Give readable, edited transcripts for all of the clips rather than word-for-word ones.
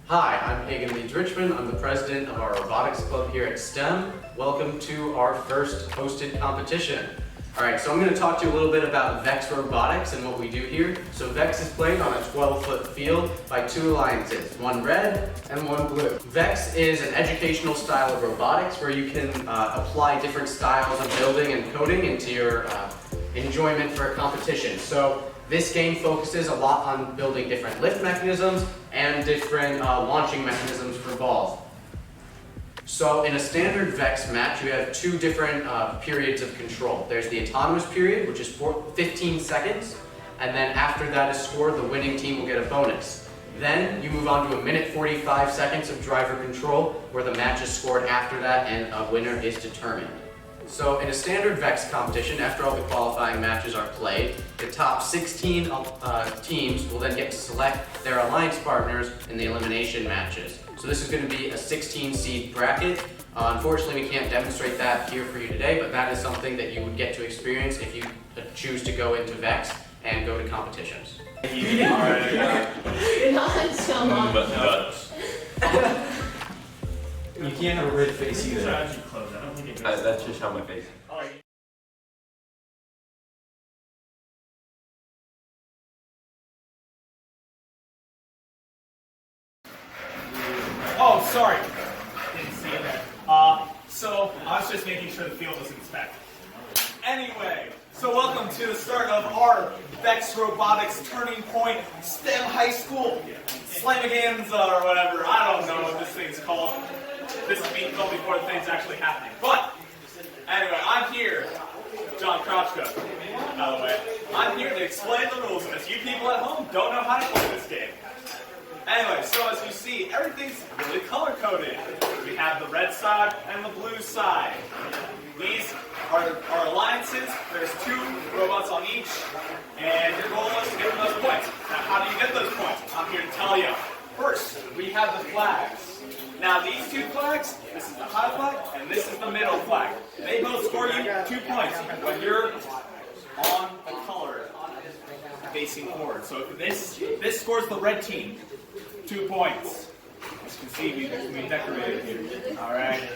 Hi, I'm Hagan Leeds-Richmond. I'm the president of our robotics club here at STEM. Welcome to our first hosted competition. Alright, so I'm going to talk to you a little bit about VEX Robotics and what we do here. So VEX is played on a 12-foot field by two alliances, one red and one blue. VEX is an educational style of robotics where you can apply different styles of building and coding into your enjoyment for a competition. So this game focuses a lot on building different lift mechanisms and different launching mechanisms for balls. So in a standard VEX match, you have two different periods of control. There's the autonomous period, which is 15 seconds, and then after that is scored, the winning team will get a bonus. Then you move on to a minute 45 seconds of driver control, where the match is scored after that and a winner is determined. So in a standard VEX competition, after all the qualifying matches are played, the top 16 teams will then get to select their alliance partners in the elimination matches. So this is going to be a 16 seed bracket. Unfortunately, we can't demonstrate that here for you today, but that is something that you would get to experience if you choose to go into VEX and go to competitions. You can't have a red face either. That's just how my face. Oh, sorry. Didn't see it. So I was just making sure the field was inspected. Anyway, so welcome to the start of our VEX Robotics Turning Point STEM High School Slamaganza or whatever. I don't know what this thing's called. This is being filmed before the thing's actually happening. But anyway, I'm here, John Krochko, by the way. I'm here to explain the rules, because you people at home don't know how to play this game. Anyway, so as you see, everything's really color-coded. We have the red side and the blue side. These are our alliances. There's two robots on each, and your goal is to get those points. Now, how do you get those points? I'm here to tell you. First, we have the flags. Now, these two flags, this is the high flag, and this is the middle flag. They both score you 2 points when you're on the color facing forward. So if this scores the red team 2 points. As you can see, we decorated here. All right.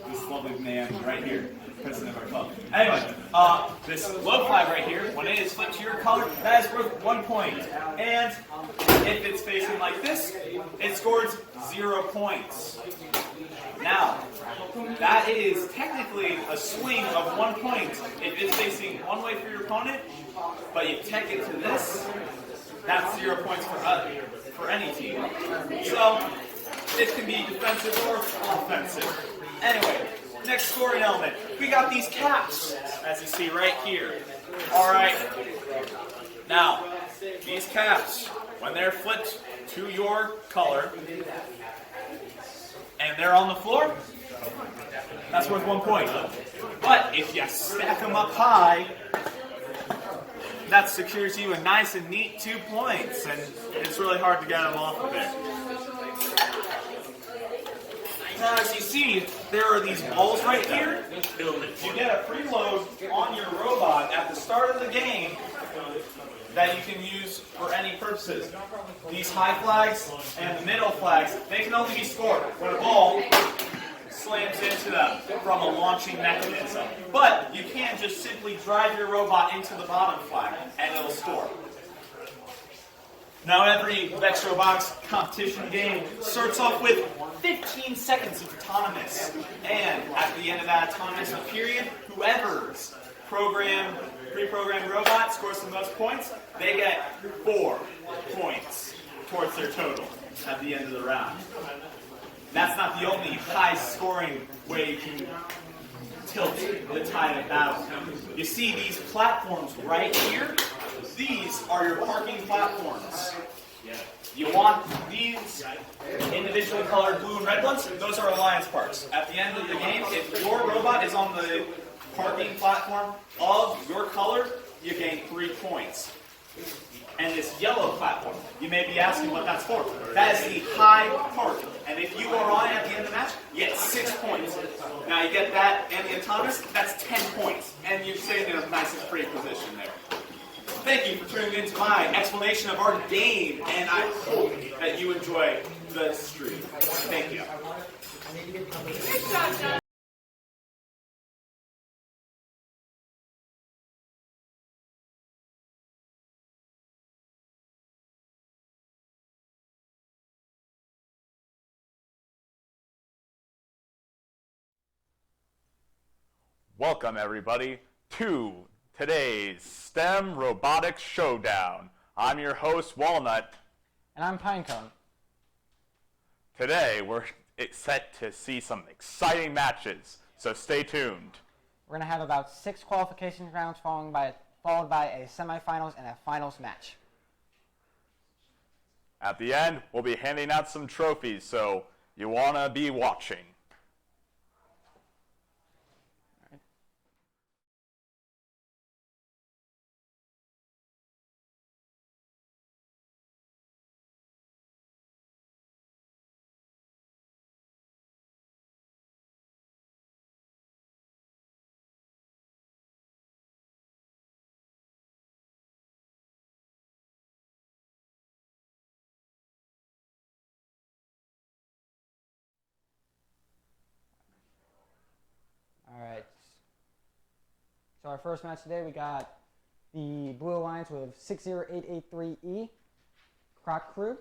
This lovely man right here, president of our club. Anyway, this low flag right here, when it is flipped to your color, that is worth 1 point. And if it's facing like this, it scores 0 points. Now, that is technically a swing of 1 point if it's facing one way for your opponent, but you tech it to this, that's 0 points for any team. So, it can be defensive or offensive. Anyway, next scoring element. We got these caps, as you see right here. Alright. Now, these caps, when they're flipped to your color, and they're on the floor, that's worth 1 point. But if you stack them up high, that secures you a nice and neat 2 points, and it's really hard to get them off of there. Now, as you see, there are these balls right here. You get a preload on your robot at the start of the game that you can use for any purposes. These high flags and the middle flags, they can only be scored when a ball slams into them from a launching mechanism. But you can just simply drive your robot into the bottom flag and it'll score. Now every VEX Robotics competition game starts off with 15 seconds of autonomous. And at the end of that autonomous period, whoever's pre-programmed robot scores the most points, they get 4 points towards their total at the end of the round. That's not the only high-scoring way you can tilt the tide of battle. You see these platforms right here? These are your parking platforms. You want these individually colored blue and red ones? Those are alliance parks. At the end of the game, if your robot is on the parking platform of your color, you gain 3 points. And this yellow platform, you may be asking what that's for. That is the high park. And if you are on it at the end of the match, you get 6 points. Now you get that and the autonomous, that's 10 points. And great position there. Thank you for tuning in to my explanation of our game, and I hope that you enjoy the stream. Thank you. Welcome, everybody, to today's STEM Robotics Showdown. I'm your host, Walnut. And I'm Pinecone. Today, we're set to see some exciting matches, so stay tuned. We're going to have about 6 qualification rounds followed by a semifinals and a finals match. At the end, we'll be handing out some trophies, so you want to be watching. Alright. So our first match today, we got the Blue Alliance with 60883E, Croc Crew,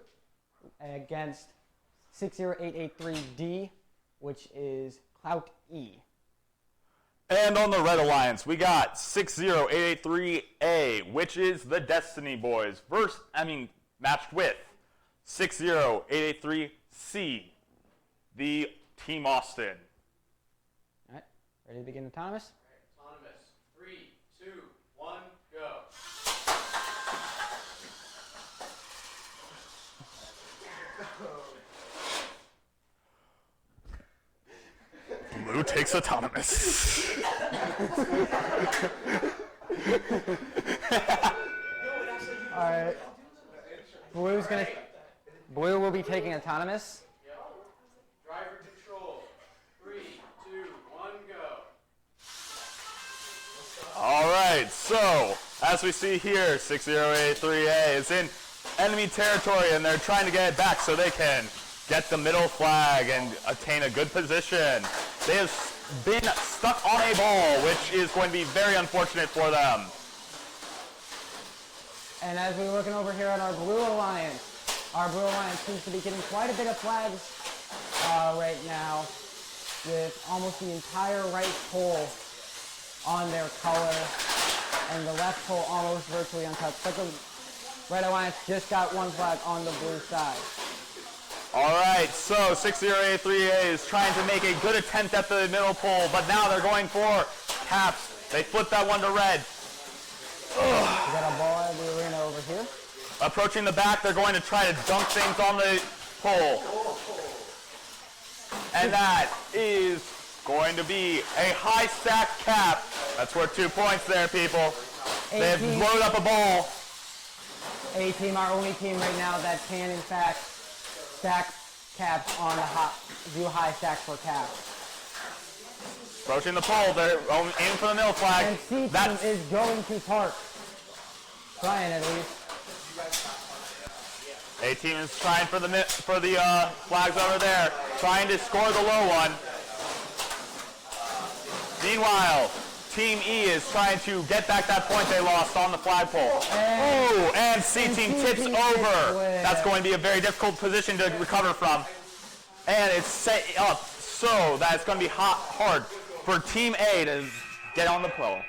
against 60883D, which is Clout E. And on the Red Alliance, we got 60883A, which is the Destiny Boys, matched with 60883C, the Team Austin. Alright, ready to begin autonomous? Autonomous. 3, 2, 1, go. Blue takes autonomous. Alright. Blue will be taking autonomous. Yep. Driver control. 3, 2, 1, go. All right, so as we see here, 60883A is in enemy territory, and they're trying to get it back so they can get the middle flag and attain a good position. They have been stuck on a ball, which is going to be very unfortunate for them. And as we're looking over here at our Blue Alliance seems to be getting quite a bit of flags right now, with almost the entire right pole on their color, and the left pole almost virtually untouched. But the Red Alliance just got one flag on the blue side. All right, so 60883A is trying to make a good attempt at the middle pole, but now they're going for caps. They flip that one to red. We got a ball at the arena over here. Approaching the back, they're going to try to dunk things on the pole. And that is going to be a high stack cap. That's worth 2 points there, people. They've loaded up a ball. A-Team, our only team right now that can, in fact, stack caps on do high stacks for caps. Approaching the pole, they're aiming for the middle flag. And C-Team is going to park. Trying at least. A-Team is trying for the flags over there, trying to score the low one. Meanwhile, Team E is trying to get back that point they lost on the flagpole. And C-Team tips over. That's going to be a very difficult position to recover from. And it's set up so that it's going to be hard for Team A to get on the pole.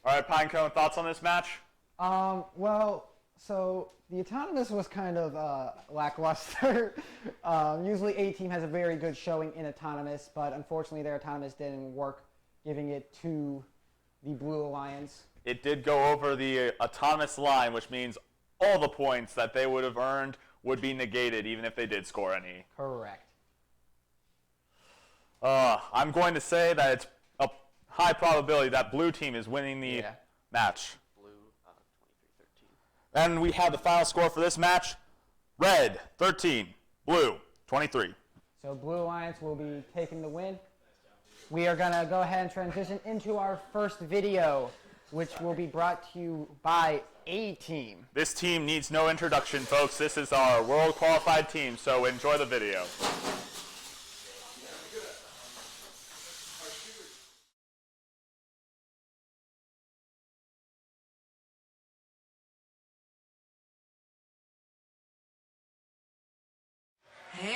All right, Pinecone, thoughts on this match? Well, so the autonomous was kind of lackluster. Usually A-Team has a very good showing in autonomous, but unfortunately their autonomous didn't work, giving it to the Blue Alliance. It did go over the autonomous line, which means all the points that they would have earned would be negated, even if they did score any. Correct. I'm going to say that it's a high probability that blue team is winning the match. Blue, 23-13. And we have the final score for this match. Red, 13. Blue, 23. So Blue Alliance will be taking the win. We are going to go ahead and transition into our first video, which will be brought to you by A Team. This team needs no introduction, folks. This is our world qualified team, so enjoy the video.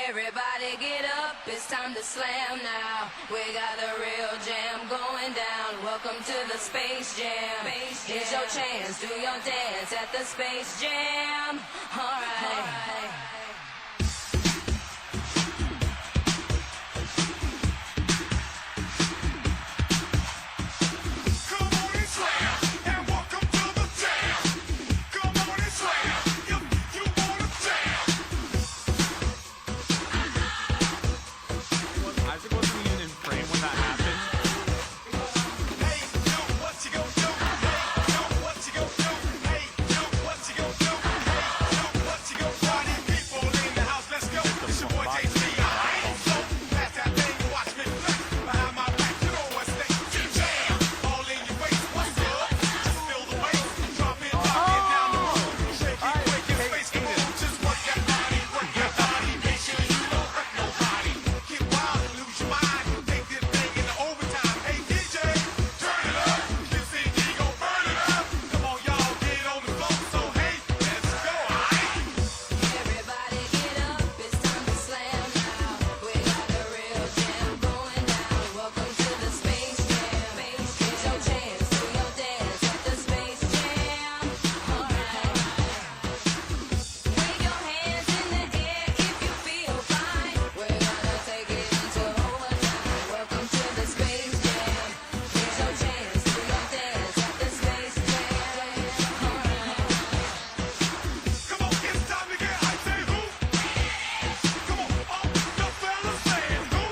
Everybody get up, it's time to slam now. We got a real jam going down. Welcome to the Space Jam. Here's your chance, do your dance at the Space Jam. Alright. Isaac wasn't even in frame when that happened. Hey, yo, what you gonna do? Hey, yo, what you gonna do? Hey, yo, what you gonna do? Hey, yo, what you gonna do? Party people in the house, let's go. It's your boy JC. So, pass that thing and watch me flex. Behind my back, you know what's next. Jam, all in your face. What's up? Just feel the weight. Drop it down the road. Shake it, quake it, space, come on. Just work that body, work that body. Make sure you don't hurt nobody. Get wild and lose your mind. Take this thing into overtime. Hey DJ, turn it up. This CD gon' burn it up. Come on, y'all, get on the floor. So hey, let's go. Everybody get up, it's time to slam now. We got a real jam going down. Welcome to the Space Jam. Here's your chance, do your dance at the Space Jam. Alright. Wave your hands in the air if you feel fine. We're gonna take it into overtime. Welcome to the Space Jam. Here's your chance, do your dance at the Space Jam. Alright. Come on, it's time to get hyped. Say who? Come on, all the fellas saying who?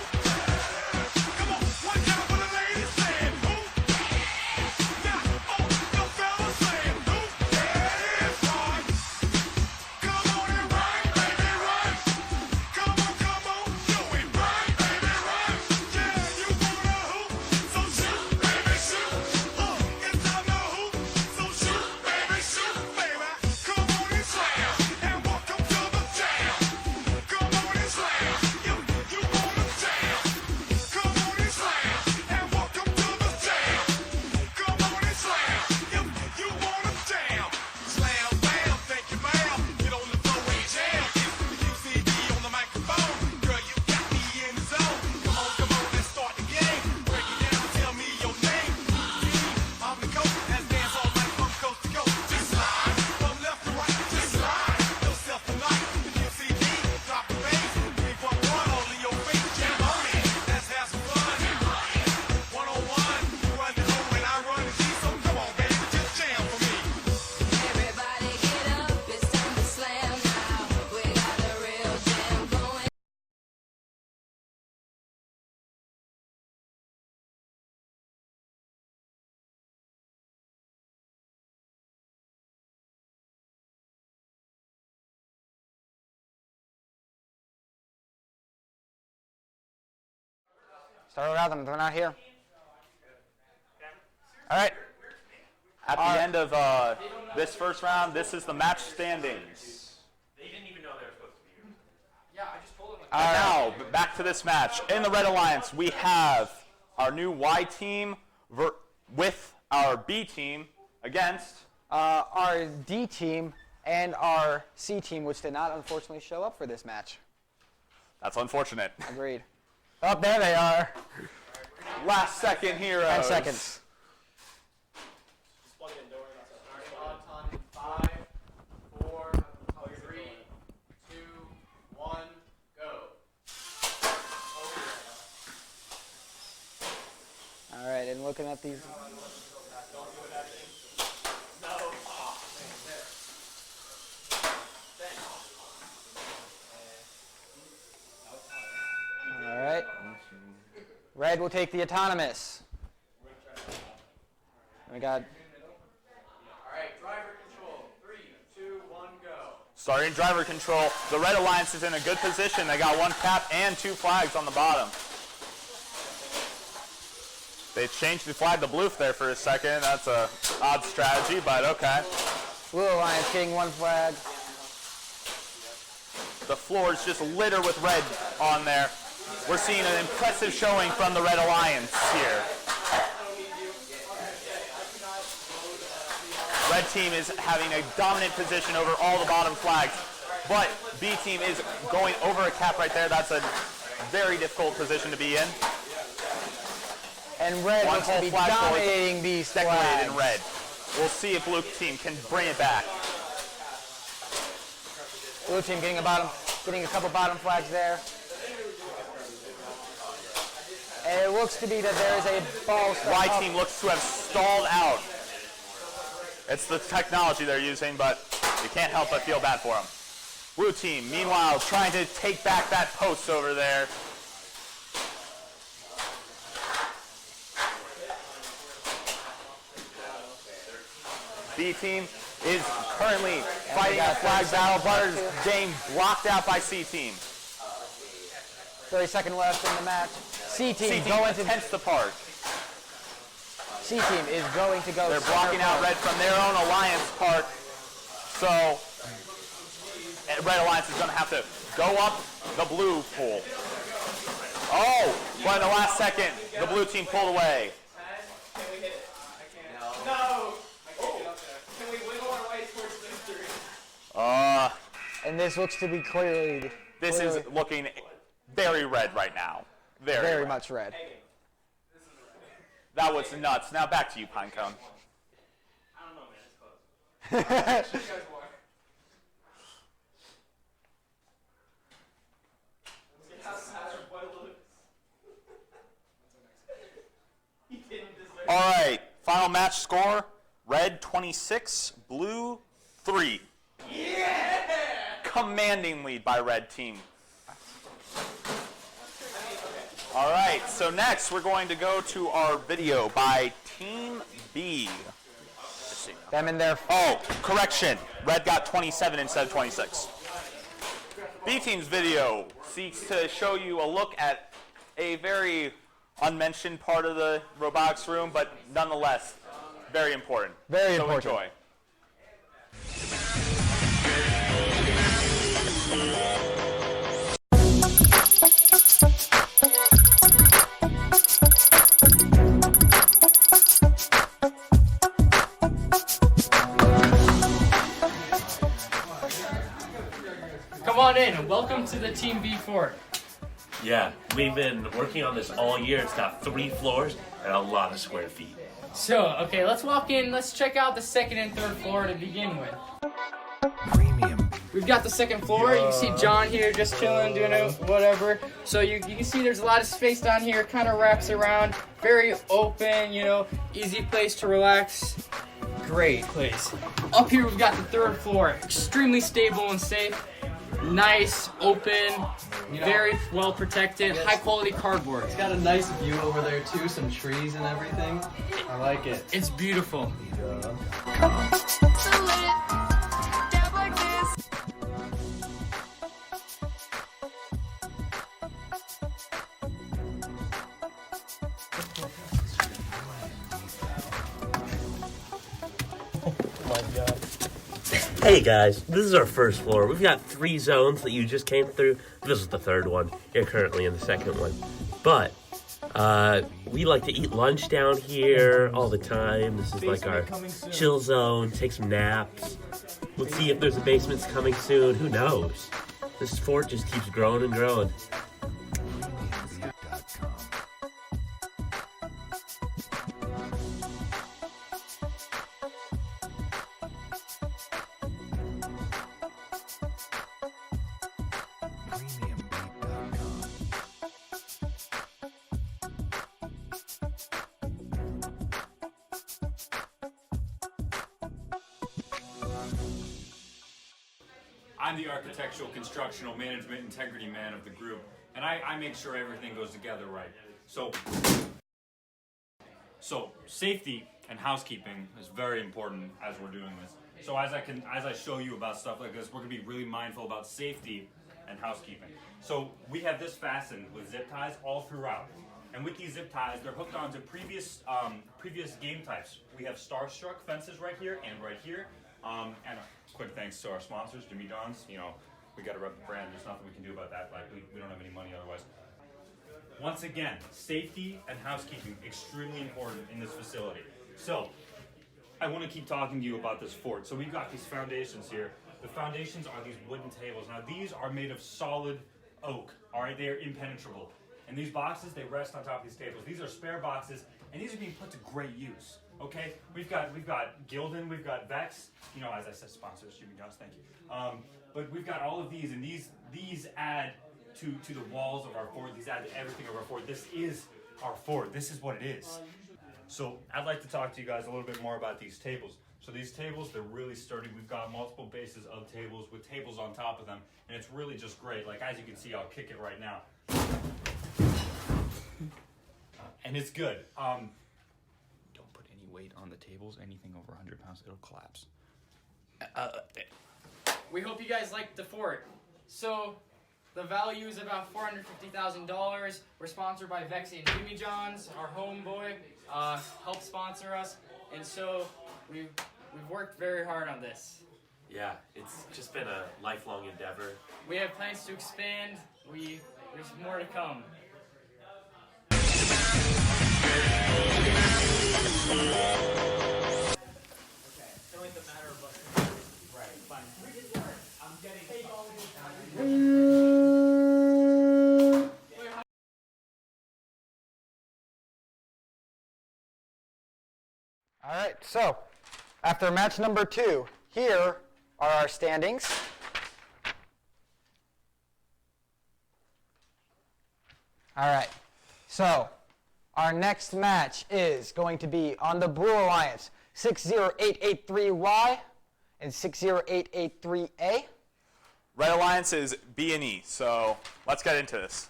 Come on, one time for the ladies saying who? Now, all the fellas saying who? Yeah, it is time. Come on and run, baby, run. Come on, do it, run, baby, run. Yeah, you wanna hoop, so shoot, baby, shoot. It's time to hoop, so shoot, baby, shoot, baby. Come on and slam, and welcome to the jam. Come on and slam, you wanna jam. Come on and slam, and welcome to the jam. Come on and slam, you wanna jam. Slam, bam, thank you, ma'am. Get on the floor and jam. It's the UCD on the microphone. Girl, you got me in the zone. Come on, let's start the game. Break it down, tell me your name. I'm the coach, let's dance all night from coast to coast. Just slide, from left to right, just slide. Yourself tonight, the UCD, drop the bass. 3.1 all in your face, jam on it. Let's have some fun. 101, you run the O and I run the G, so come on, baby, just jam for me. Everybody get up, it's time to slam now. We got a real jam going. Start without them, they're not here. All right. At the end of this first round, this is the match standings. They didn't even know they were supposed to be here. And now, back to this match. In the Red Alliance, we have our new Y team with our B team against Our D team and our C team, which did not unfortunately show up for this match. That's unfortunate. Agreed. Oh, there they are. Last second heroes. 10 seconds. On in 5, 4, 3, 2, 1, go. All right, and looking at these. All right. Red will take the autonomous. We got All right, driver control. 3, 2, 1, go. Starting driver control. The Red Alliance is in a good position. They got one cap and 2 flags on the bottom. They changed the flag to blue there for a second. That's a odd strategy, but okay. Blue Alliance getting 1 flag. The floor is just littered with red on there. We're seeing an impressive showing from the Red Alliance here. Red team is having a dominant position over all the bottom flags, but B team is going over a cap right there. That's a very difficult position to be in. And red One looks to whole be flag pole is dominating these decorated flags. in red. We'll see if blue team can bring it back. Blue team getting a couple bottom flags there. And it looks to be that there is a ball stuck Y up. team looks to have stalled out. It's the technology they're using, but you can't help but feel bad for them. Blue team, meanwhile, trying to take back that post over there. B team is currently fighting a flag battle, but is game blocked out by C team. 30 seconds left in the match. C C team team going to attempts the park. C team is going to go. They're blocking out red from their own alliance part. So Red Alliance is going to have to go up the blue pool. Oh, but in the last second, the blue team pulled away. No! Can we wiggle our way towards victory? And this looks to be clearly. This is looking very red right now. Very red. much red. That was nuts. Now back to you, Pinecone. I don't know, man. It's close. All right, final match score, red 26, blue 3. Yeah! Commanding lead by red team. All right, so next we're going to go to our video by Team B. Let's see. Them in there. Oh, correction. Red got 27 instead of 26. B team's video seeks to show you a look at a very unmentioned part of the robotics room, but nonetheless, very important. Very so important. Enjoy. Come on in and welcome to the Team B fort. Yeah, we've been working on this all year. It's got 3 floors and a lot of square feet. So, okay, let's walk in. Let's check out the 2nd and 3rd floor to begin with. Premium. We've got the 2nd floor. You can see John here just chilling, doing whatever. So you can see there's a lot of space down here. Kind of wraps around. Very open, easy place to relax. Great place. Up here we've got the 3rd floor. Extremely stable and safe. Nice, open, very well protected, high quality cardboard. It's got a nice view over there too, some trees and everything. I like it. It's beautiful. Hey guys, this is our 1st floor. We've got 3 zones that you just came through. This is the 3rd one. You're currently in the 2nd one. But we like to eat lunch down here all the time. This is like our chill zone, take some naps. Let's see if there's a basement's coming soon. Who knows? This fort just keeps growing and growing. I'm the architectural, constructional, management, integrity man of the group, and I make sure everything goes together right. So safety and housekeeping is very important as we're doing this. So as I show you about stuff like this, we're gonna be really mindful about safety and housekeeping. So we have this fastened with zip ties all throughout. And with these zip ties, they're hooked onto previous game types. We have Starstruck fences right here and right here. And a quick thanks to our sponsors, Jimmy John's. You know, we got to rep the brand. There's nothing we can do about that. Like we don't have any money otherwise. Once again, safety and housekeeping extremely important in this facility. So I want to keep talking to you about this fort. So we've got these foundations here. The foundations are these wooden tables. Now these are made of solid oak. All right, they are impenetrable. And these boxes, they rest on top of these tables. These are spare boxes, and these are being put to great use. Okay, we've got Gildan, we've got VEX. You know, as I said, sponsors, Jimmy John's, thank you. But we've got all of these, and these add to the walls of our fort. These add to everything of our fort. This is our fort. This is what it is. So I'd like to talk to you guys a little bit more about these tables. So these tables, they're really sturdy. We've got multiple bases of tables with tables on top of them, and it's really just great. Like as you can see, I'll kick it right now. And it's good. Don't put any weight on the tables. Anything over 100 pounds, it'll collapse. We hope you guys liked the fort. So, the value is about $450,000. We're sponsored by VEX and Jimmy John's, our homeboy, helped sponsor us. And so, we've worked very hard on this. Yeah, it's just been a lifelong endeavor. We have plans to expand. There's more to come. All right, so after match number 2, here are our standings. All right, so our next match is going to be on the Blue Alliance, 60883Y and 60883A. Red Alliance is B and E, so let's get into this.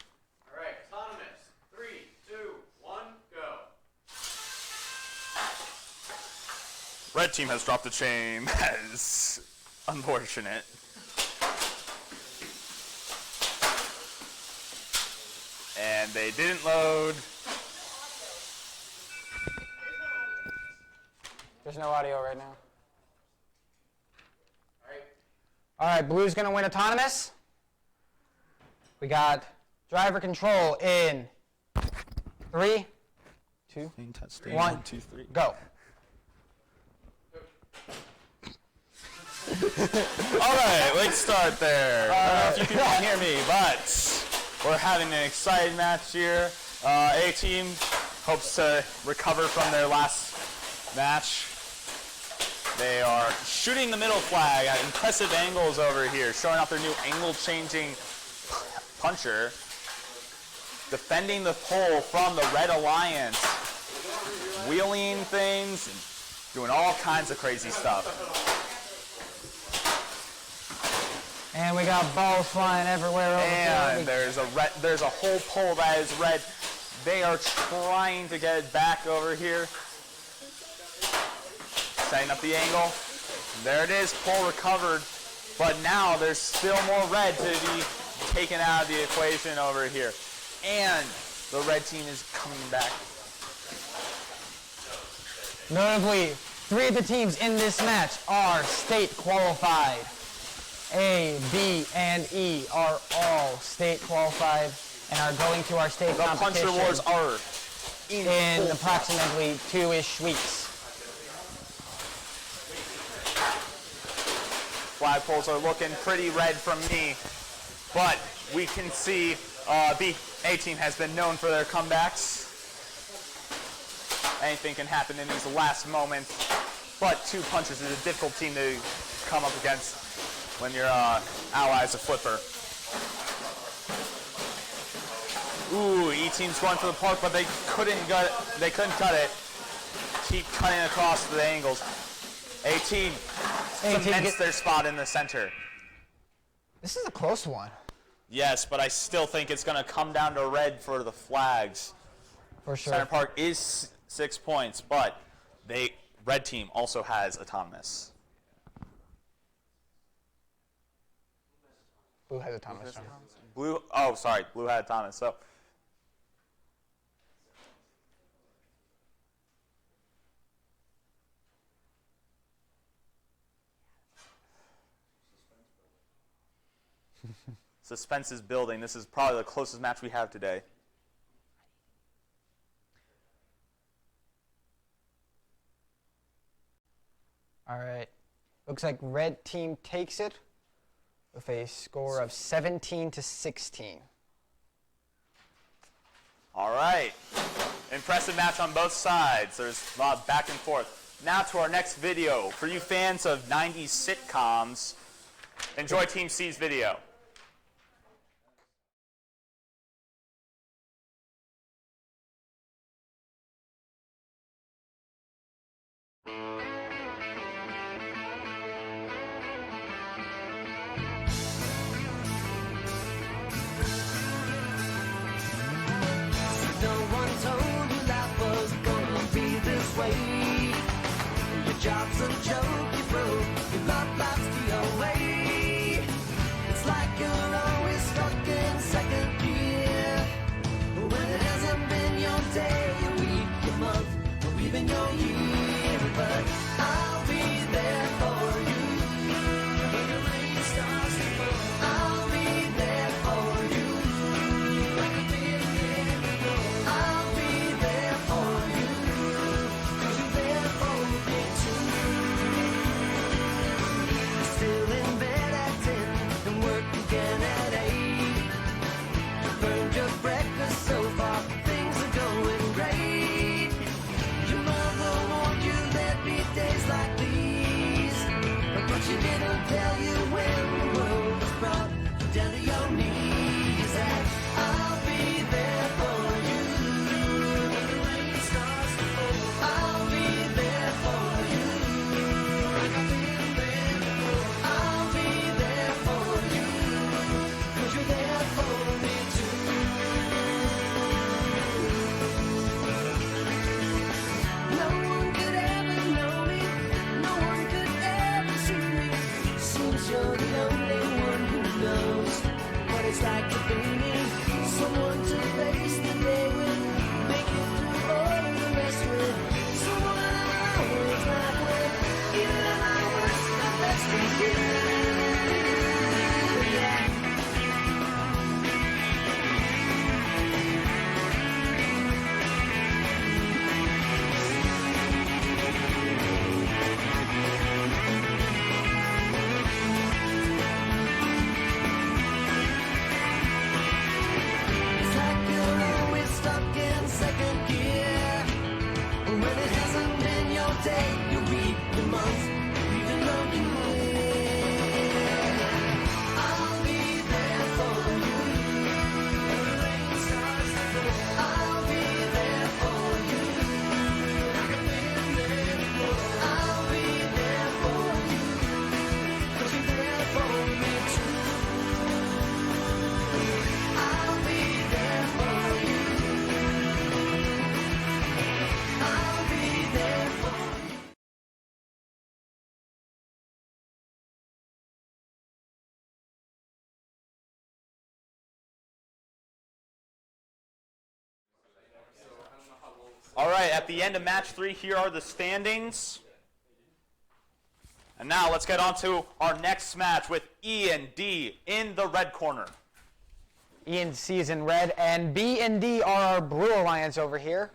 All right, autonomous. 3, 2, 1, go. Red team has dropped the chain. That is unfortunate. And they didn't load. There's no audio right now. All right, Blue's going to win autonomous. We got driver control in 3, 2, 1, 2, 3, go. All right, let's start there. I don't know if you people can hear me, but we're having an exciting match here. A team hopes to recover from their last match. They are shooting the middle flag at impressive angles over here, showing off their new angle-changing puncher. Defending the pole from the Red Alliance. Wheeling things, and doing all kinds of crazy stuff. And we got balls flying everywhere over And here. there's a whole pole that is red. They are trying to get it back over here. Setting up the angle. There it is, pole recovered. But now there's still more red to be taken out of the equation over here. And the red team is coming back. Notably, 3 of the teams in this match are state qualified. A, B, and E are all state qualified and are going to our state competition. The Puncher Wars are in approximately 2-ish weeks. Flagpoles are looking pretty red from me, but we can see A team has been known for their comebacks. Anything can happen in these last moments, but 2 punchers is a difficult team to come up against when your ally is a flipper. Ooh, E team's going for the park, but they couldn't cut it. Keep cutting across the angles. A team cements their spot in the center. This is a close one. Yes, but I still think it's going to come down to red for the flags. For sure. Center Park is 6 points, but red team also has autonomous. Blue has autonomous. Blue, oh, sorry, blue had autonomous. So, suspense is building. This is probably the closest match we have today. All right. Looks like red team takes it with a score of 17-16. All right. Impressive match on both sides. There's a lot of back and forth. Now to our next video. For you fans of 90s sitcoms, enjoy Team C's video. No one told you life was gonna be this way. Your job's a joke, you broke, your love life's the way. It's like you're always stuck in second gear. When it hasn't been your day, your week, your month, or even your year. But I'll be there for you when the rain starts to fall. I'll be there for you like I've been there before. I'll be there for you 'cause you're there for me too. You're still in bed at 10 and work again at 8. You burned your breakfast so far, things are going great. Your mother warned you there'd be days like these, but she didn't tell you when the world was brought you down to your knees. And I'll be there for you when the rain starts to fall. I'll be there for you like I've been there before. I'll be there for you 'cause you're there for me too. No one could ever know me, no one could ever see me. Seems you're the only one who knows what it's like to be me. Someone to face the day with, make it through all the rest with. Someone I always laugh with, even at my worst, the best is you. Yeah. It's like you're always stuck in second gear. When it hasn't been your day, your week, your month, even your year. I'll be there for you when the rain starts to fall. I'll be there for you like I've been there before. I'll be there for you 'cause you're there for me too. I'll be there for you. I'll be there for you. All right, at the end of match 3, here are the standings. And now let's get on to our next match with E and D in the red corner. E and C is in red, and B and D are our Blue Alliance over here.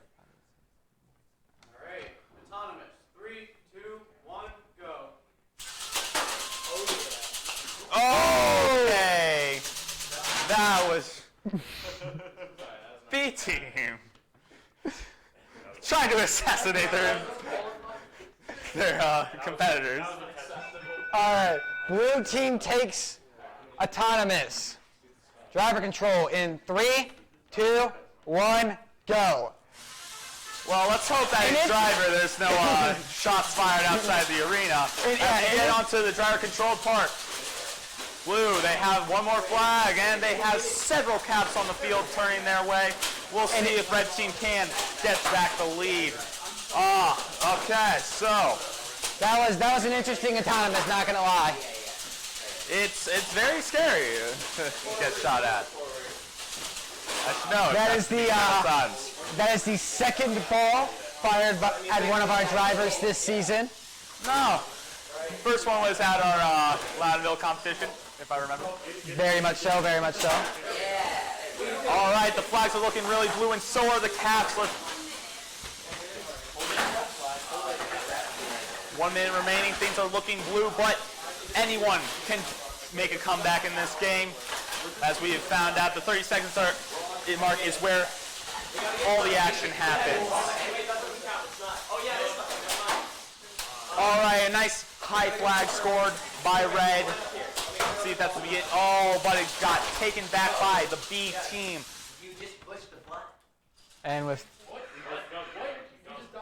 All right, autonomous. 3, 2, 1, go. Okay. That was B team trying to assassinate their competitors. All right, Blue team takes autonomous. Driver control in 3, 2, 1, go. Well, let's hope that his driver, there's no shots fired outside the arena. As we get onto the driver controlled part. Blue, they have one more flag, and they have several caps on the field turning their way. We'll see if red team can get back the lead. Okay, so That was an interesting autonomous, not gonna lie. It's very scary to get shot at. I should know. That is the second ball fired at one of our drivers this season. No. First one was at our Loudonville competition, if I remember. Very much so, very much so. All right, the flags are looking really blue, and so are the caps. 1 minute remaining. Things are looking blue, but anyone can make a comeback in this game. As we have found out, the 30 seconds mark is where all the action happens. All right, a nice high flag scored by Red. Let's see if that's the beginning. Oh, but it got taken back by the B team. And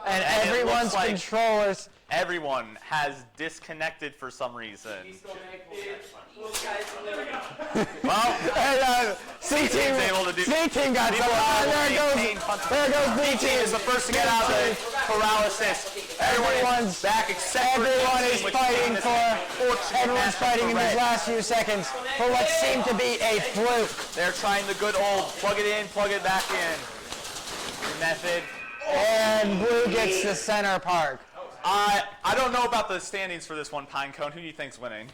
everyone's controllers. Everyone has disconnected for some reason. Well, C team got some. There goes B team. Is the first to get out of the paralysis. Everyone's back except everyone's fighting in these last few seconds for what seemed to be a fluke. They're trying the good old plug it in, plug it back in method. And blue gets the center park. I don't know about the standings for this one, Pinecone. Who do you think's winning?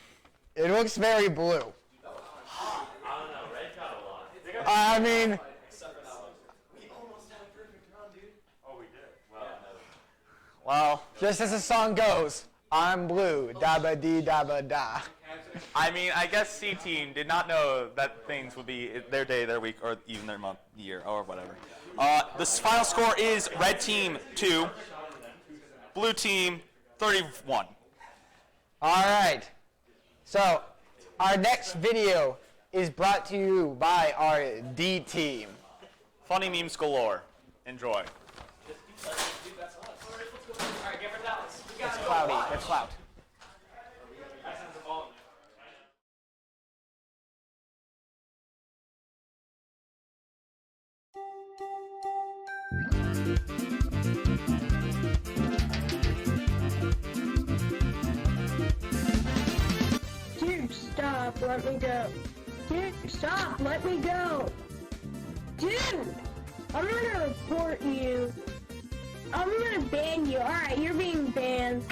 It looks very blue. I don't know. Red got a lot. I mean, We almost had a perfect run, dude. Oh, we did. Well, just as the song goes, I'm blue, dabba dee dabba da. I mean, I guess C team did not know that things would be their day, their week, or even their month, year, or whatever. The final score is Red Team 2, Blue Team 31. All right. So, our next video is brought to you by our D team. Funny memes galore. Enjoy. It's cloudy. It's cloud. Dude, stop, let me go. Dude, stop, let me go. Dude, I'm gonna report you. I'm gonna ban you. Alright, you're being banned.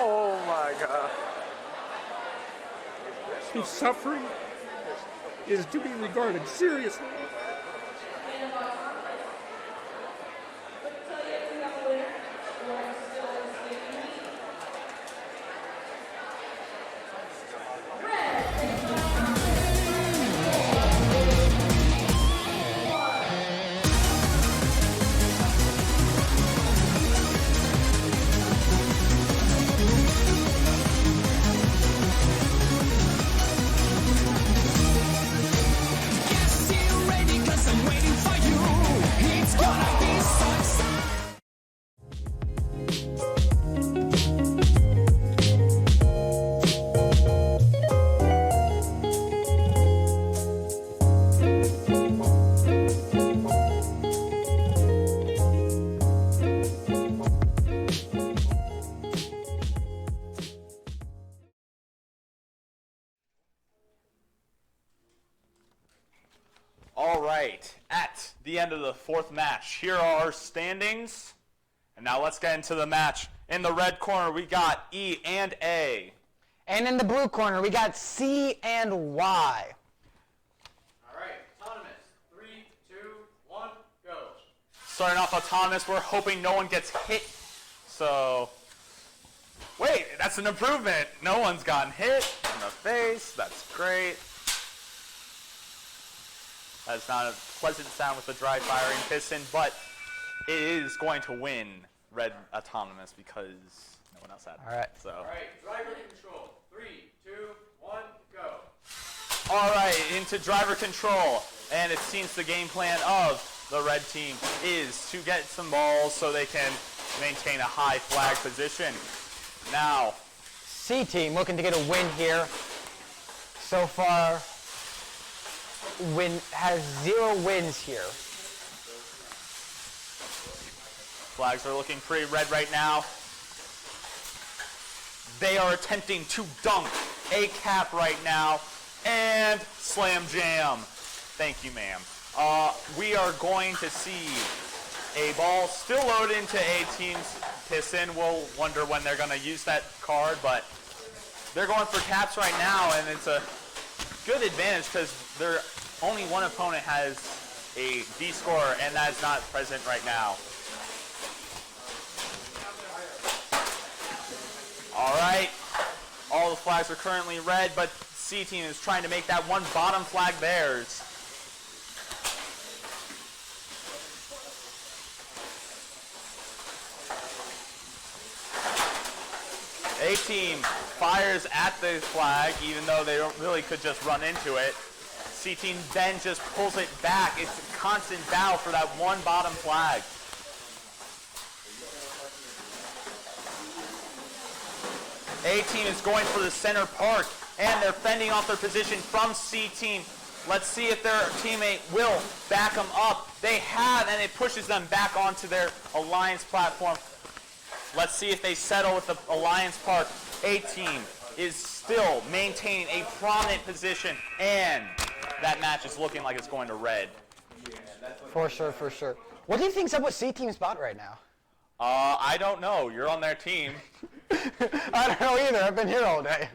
Oh my God. His suffering is to be regarded seriously. the end of the 4th match. Here are our standings. And now let's get into the match. In the red corner, we got E and A. And in the blue corner, we got C and Y. All right, autonomous. 3, 2, 1, go. Starting off autonomous, we're hoping no one gets hit. So, wait, that's an improvement. No one's gotten hit in the face. That's great. That's not a pleasant sound with the dry firing piston, but it is going to win red autonomous because no one else had it. All right. So. All right, driver control. 3, 2, 1, go. All right, into driver control. And it seems the game plan of the red team is to get some balls so they can maintain a high flag position. Now, C team looking to get a win here. So far, has 0 wins here. Flags are looking pretty red right now. They are attempting to dunk a cap right now. And slam jam. Thank you, ma'am. We are going to see a ball still loaded into A team's piston. We'll wonder when they're going to use that card, but they're going for caps right now, and it's a good advantage because only one opponent has a D score, and that is not present right now. All right, all the flags are currently red, but C team is trying to make that one bottom flag theirs. A team fires at the flag, even though they really could just run into it. C team then just pulls it back. It's a constant battle for that one bottom flag. A team is going for the center park, and they're fending off their position from C team. Let's see if their teammate will back them up. They have, and it pushes them back onto their alliance platform. Let's see if they settle with the alliance park. A team is still maintaining a prominent position, and that match is looking like it's going to red. For sure, for sure. What do you think's up with C team's bot right now? I don't know. You're on their team. I don't know either. I've been here all day.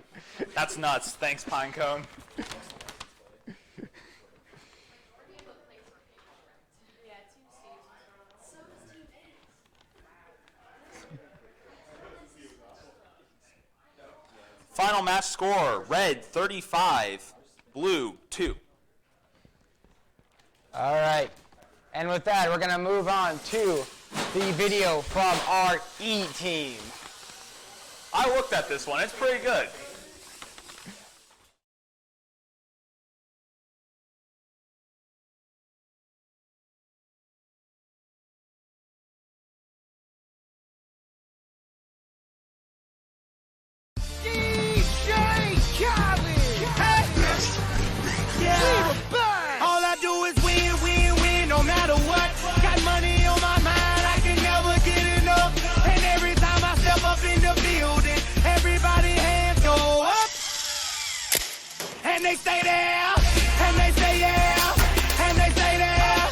That's nuts. Thanks, Pinecone. Final match score, red 35, blue 2. All right. And with that, we're going to move on to the video from our E team. I looked at this one. It's pretty good. All I do is win, win, win, no matter what. Got money on my mind, I can never get enough. And every time I step up in the building, everybody hands go up. And they stay there, and they say yeah, and they say there.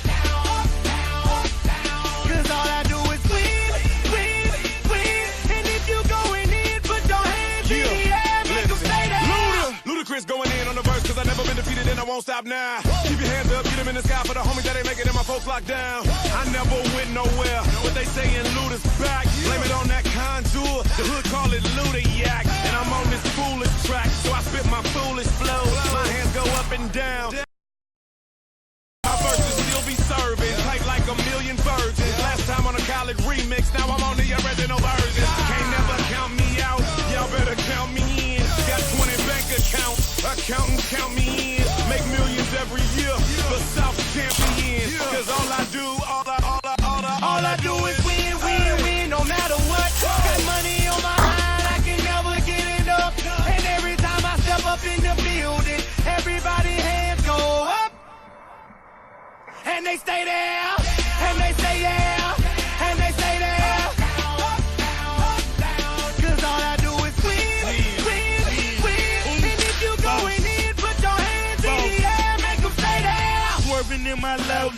Cause all I do is win, win, win. And if you going in, put your hands in the air, make them stay there. Ludacris going in on the verse, cause I never been defeated and I won't stop now. Keep your hands up, get them in the sky for the homies that ain't making it, my folks locked down. I never went nowhere, but they saying Luda's back. Blame it on that contour, the hood call it Luda-yak. And I'm on this foolish track, so I spit my foolish flow. My hands go up and down. My verses still be serving, tight like a million virgins. Last time on a college remix, now I'm on the original version. Can't never count me out, y'all better count me in. Got 20 bank accounts, accountants count me in. Make millions every year, the South champion. Cause all I do is win, win, win, no matter what. Got money on my mind, I can never get enough. And every time I step up in the building, everybody hands go up. And they stay there, and they say yeah, and they say there. Cause all I do is win, win, win. And if you going in, put your hands in the air, make them stay there. Swerving in my low,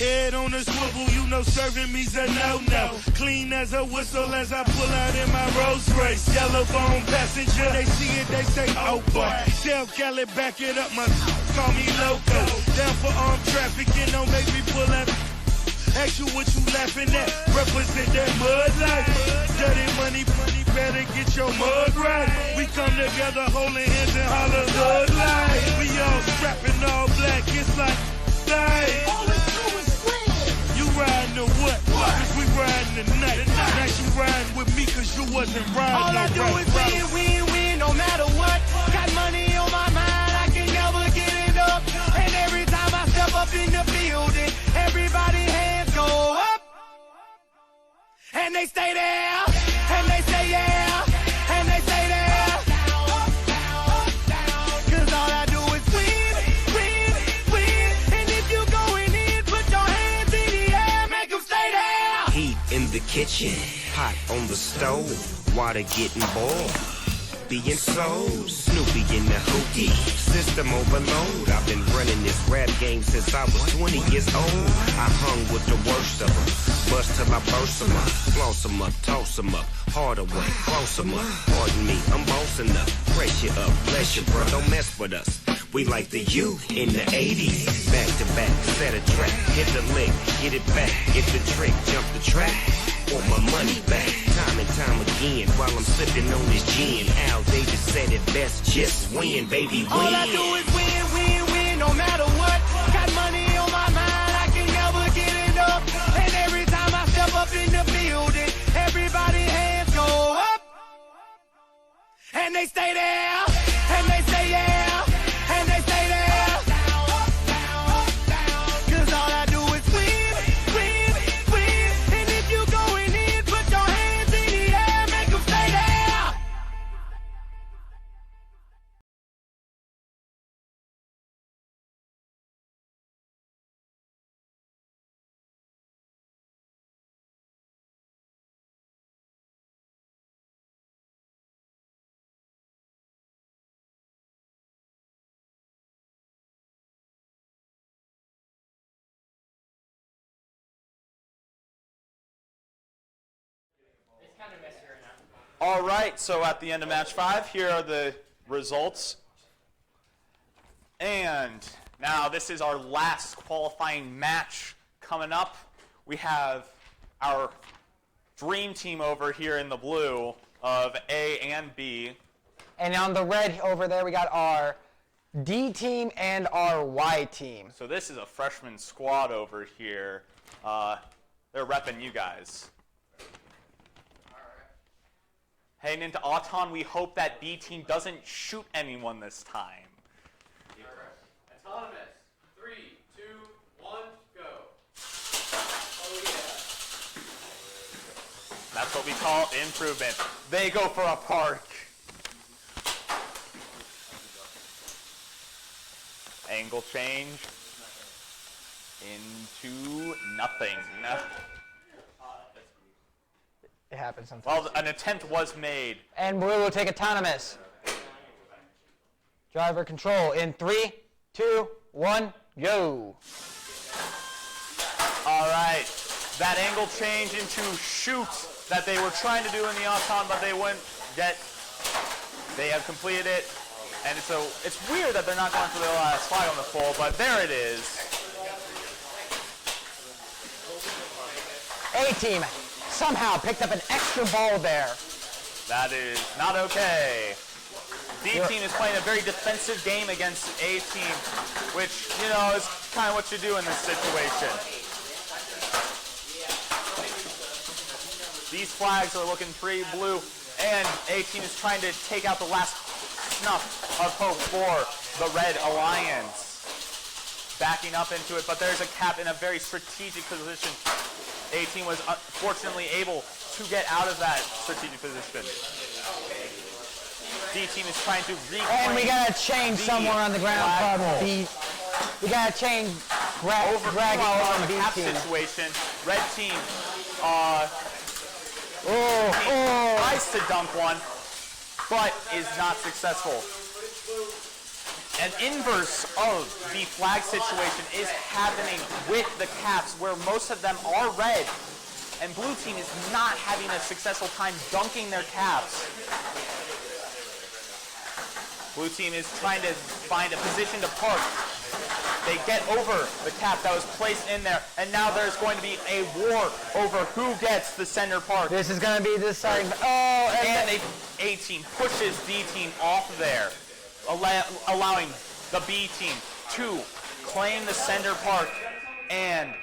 Head on a swivel, you know serving me's a no-no. Clean as a whistle as I pull out in my Rolls Royce. Yellow bone passenger, they see it, they say, oh boy. Shell Cali, back it up, my call me loco. Down for armed trafficking, don't make me pull up. Ask you what you laughing at, represent that mud life. Dirty money, better get your mud right. We come together holding hands and holler thug life. We all strapping all black, it's like life. All we do is scream. You riding or what? Cause we riding tonight. Now you riding with me cause you wasn't riding. All I do is win, win, win, no matter what. Got money on my mind, I can never get it up. And every time I step up in the building, everybody hands go up. And they stay there, and they say yeah, and they stay there. Cause all I do is win, win, win. And if you going in, put your hands in the air, make them stay there. Heat in the kitchen, hot on the stove, water getting boiled. Being sold, Snoopy in the hookie, system overload. I've been running this rap game since I was 20 years old. I hung with the worst of them, bust till I burst them up, floss them up, toss them up, harder way, close them up. Pardon me, I'm bossing up, pressure up, bless you, bro, don't mess with us. We like the U in the 80s, back to back, set a track, hit the lick, get it back, get the trick, jump the track. Want my money back, time and time again, while I'm sipping on this gin. Al Davis said it best, just win, baby, win. All I do is win, win, win, no matter what. Got money on my mind, I can never get it up. And every time I step up in the building, everybody hands go up. And they stay there, and they say yeah, and they stay there. Cause all I do is win, win, win. And if you going in, put your hands in the air, make them stay there. All right, so at the end of match 5, here are the results. And now this is our last qualifying match coming up. We have our dream team over here in the blue of A and B. And on the red over there, we got our D team and our Y team. So this is a freshman squad over here. They're repping you guys. Heading into Auton, we hope that B team doesn't shoot anyone this time. Autonomous. 3, 2, 1, go. Oh yeah. That's what we call improvement. They go for a park. Angle change into nothing. It happens sometimes. Well, an attempt was made. And Blue will take autonomous. Driver control in 3, 2, 1, go. All right. That angle change into shoot that they were trying to do in the Auton, but they wouldn't get. They have completed it. And so it's weird that they're not going for the last flag on the full, but there it is. A team somehow picked up an extra ball there. That is not okay. B team is playing a very defensive game against A team, which, you know, is kind of what you do in this situation. These flags are looking pretty blue, and A team is trying to take out the last snuff of hope for the Red Alliance. Backing up into it, but there's a cap in a very strategic position. A team was fortunately able to get out of that strategic position. D team is trying to reclaim. And we got to change somewhere on the ground from B. We got to change dragging on B cap team. situation. Red team tries to dunk one, but is not successful. An inverse of the flag situation is happening with the caps, where most of them are red, and blue team is not having a successful time dunking their caps. Blue team is trying to find a position to park. They get over the cap that was placed in there, and now there's going to be a war over who gets the center park. This is going to be deciding. And A team pushes D team off there, allowing the B team to claim the center park, and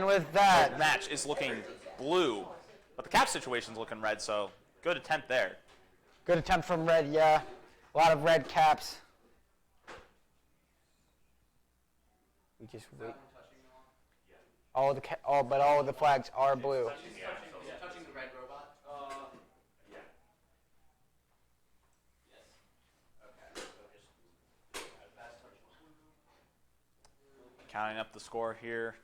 with that, the match is looking blue, but the cap situation's looking red. So good attempt there. Good attempt from red, yeah. A lot of red caps. We just wait. But all of the flags are blue. Touching the red robot? Counting up the score here.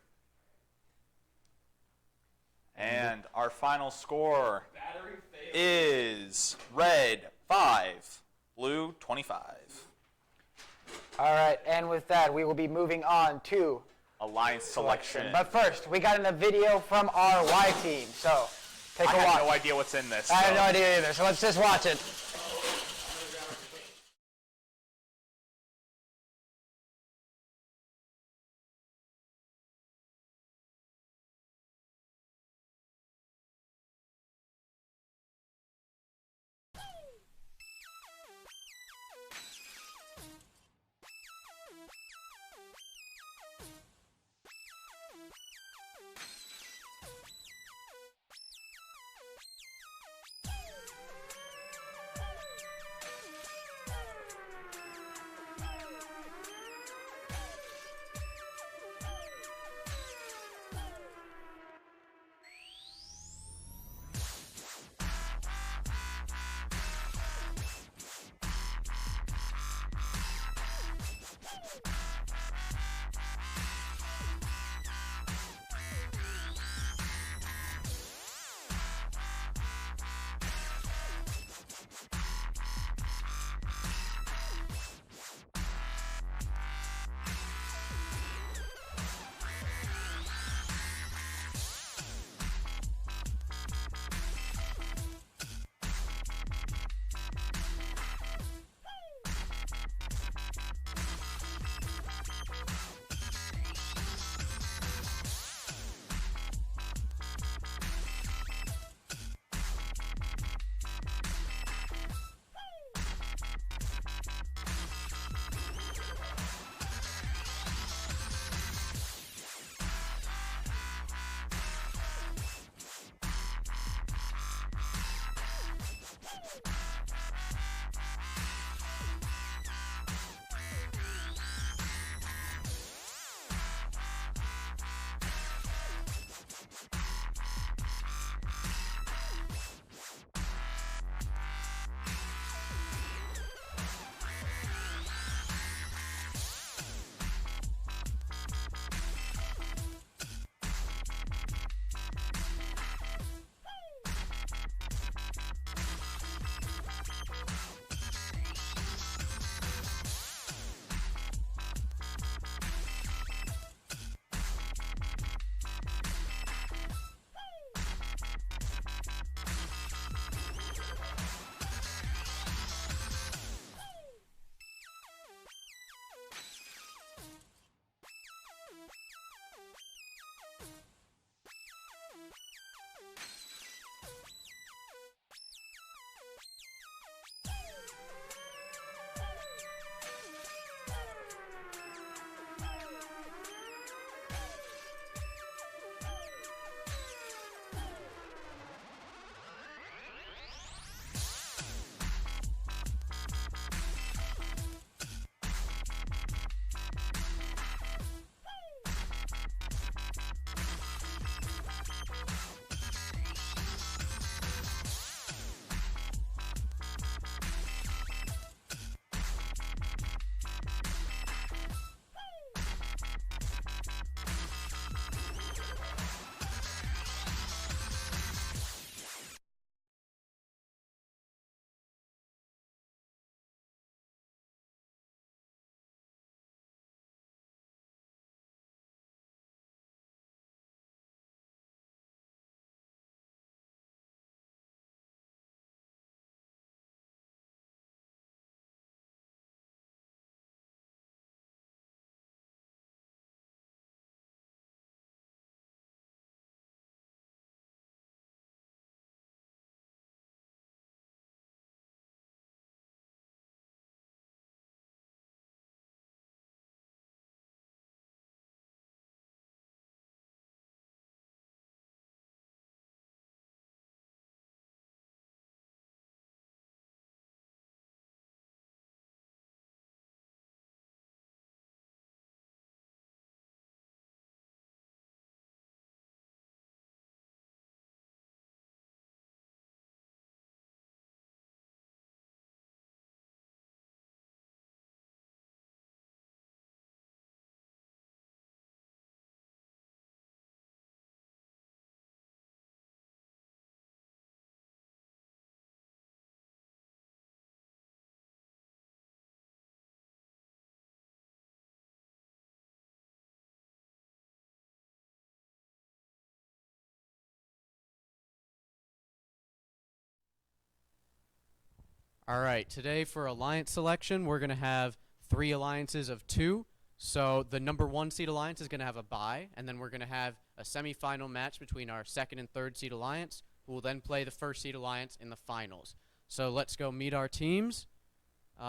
And our final score is red 5, blue 25. All right, and with that, we will be moving on to Alliance selection. But first, we got in a video from our Y team, so take a watch. I have no idea what's in this. I have no idea either, so let's just watch it. All right, today for alliance selection, we're going to have 3 alliances of 2. So the number 1 seed alliance is going to have a bye, and then we're going to have a semifinal match between our 2nd and 3rd seed alliance, who will then play the 1st seed alliance in the finals. So let's go meet our teams.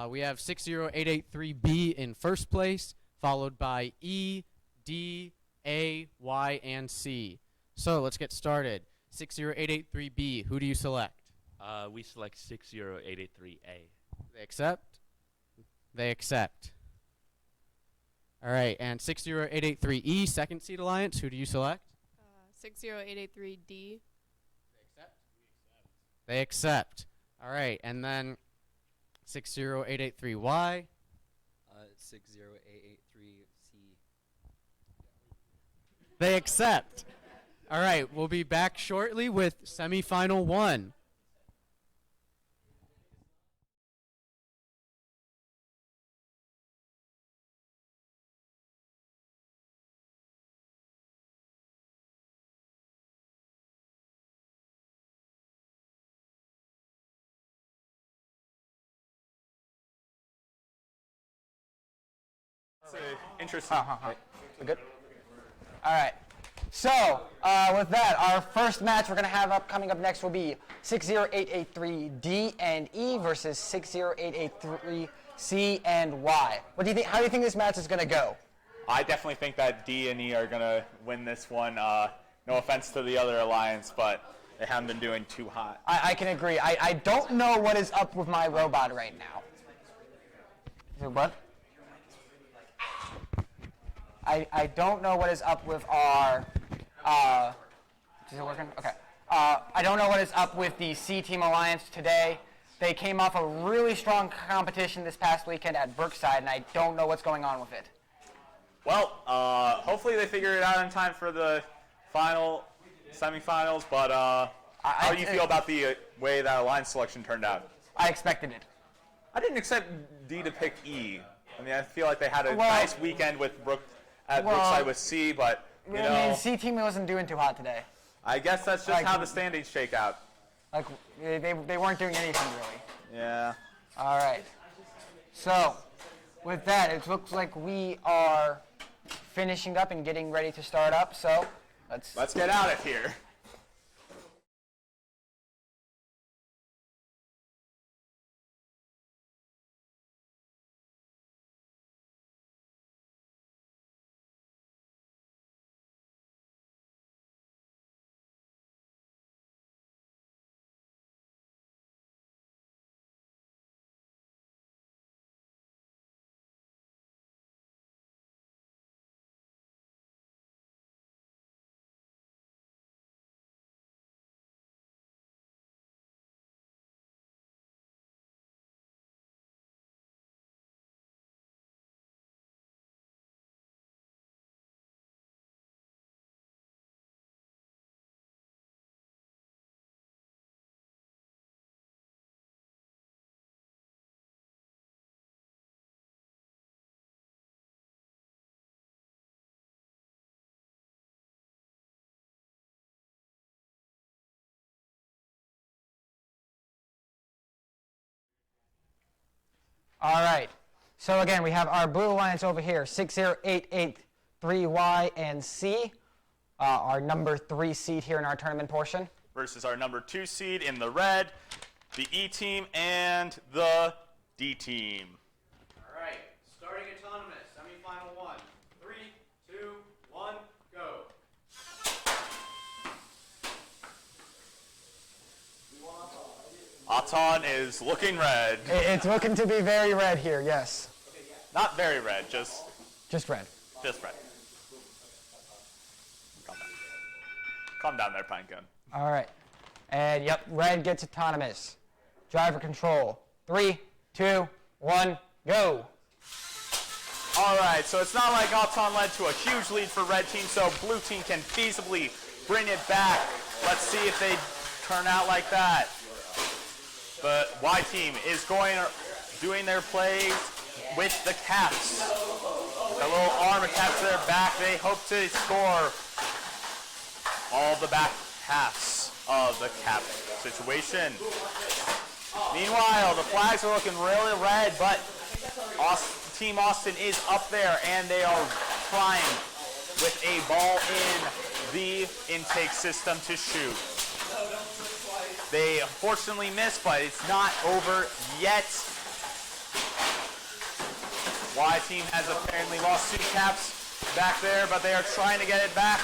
We have 60883B in first place, followed by E, D, A, Y, and C. So let's get started. 60883B, who do you select? We select 60883A. They accept? They accept. All right, and 60883E, second seed alliance, who do you select? 60883D. They accept. All right, and then 60883Y. 60883C. They accept. All right, we'll be back shortly with semifinal 1. Interesting. We good? All right. So, with that, our first match we're going to have coming up next will be 60883D and E versus 60883C and Y. What do you think? How do you think this match is going to go? I definitely think that D and E are going to win this one. No offense to the other alliance, but they haven't been doing too hot. I can agree. I don't know what is up with my robot right now. What? I don't know what is up with our, is it working? Okay. I don't know what is up with the C-Team Alliance today. They came off a really strong competition this past weekend at Brookside, and I don't know what's going on with it. Well, hopefully they figure it out in time for the semifinals, but how do you feel about the way that alliance selection turned out? I expected it. I didn't expect D to pick E. I mean, I feel like they had a nice weekend with Brookside with C, but, you know. I mean, C-Team wasn't doing too hot today. I guess that's just how the standings shake out. Like, they weren't doing anything, really. Yeah. All right. So, with that, it looks like we are finishing up and getting ready to start up, so let's get out of here. All right. So again, we have our blue alliance over here, 60883Y and C, our number 3 seed here in our tournament portion. Versus our number 2 seed in the red, the E team and the D team. All right, starting autonomous, semifinal 1. 3, 2, 1, go. Auton is looking red. It's looking to be very red here, yes. Not very red, just red. Just red. Calm down there, Pinecone. All right. And yep, red gets autonomous. Driver control. 3, 2, 1, go. All right, so it's not like Auton led to a huge lead for red team, so blue team can feasibly bring it back. Let's see if they turn out like that. But Y team is doing their plays with the caps. The little arm attached to their back. They hope to score all the back halves of the cap situation. Meanwhile, the flags are looking really red, but Team Austin is up there, and they are trying with a ball in the intake system to shoot. They unfortunately missed, but it's not over yet. Y team has apparently lost 2 caps back there, but they are trying to get it back.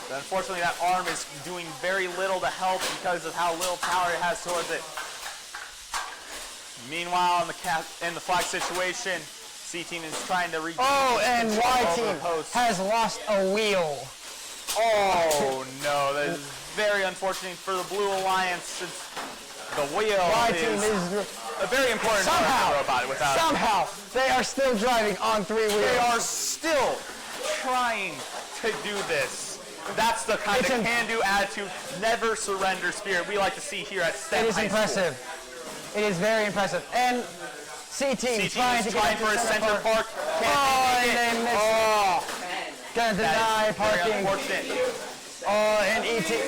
But unfortunately, that arm is doing very little to help because of how little power it has towards it. Meanwhile, in the flag situation, C team is trying to regain. Oh, and Y team post. has lost a wheel. Oh no, that is very unfortunate for the Blue Alliance since the wheel is a very important part of the robot. Somehow, they are still driving on 3 wheels. They are still trying to do this. That's the kind of can-do attitude, never surrender spirit we like to see here at STEM It is High impressive. School. It is very impressive. And C-Team trying to trying get for a center park. Oh, and they missed. Gonna deny parking. Very unfortunate. Oh, and E-Team.